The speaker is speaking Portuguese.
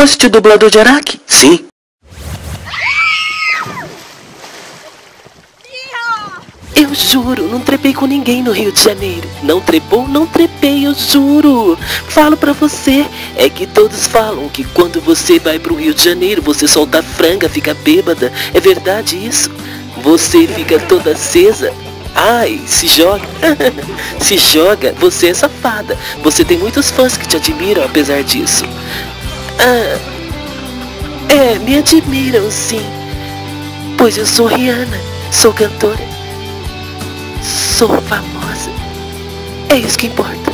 Você dublador de Araque? Sim. Eu juro, não trepei com ninguém no Rio de Janeiro. Não trepou, não trepei, eu juro. Falo pra você, é que todos falam que quando você vai pro Rio de Janeiro, você solta franga, fica bêbada. É verdade isso? Você fica toda acesa. Ai, se joga. Se joga, você é safada. Você tem muitos fãs que te admiram apesar disso. Me admiram sim. Pois eu sou Rihanna, sou cantora. Sou famosa. É isso que importa.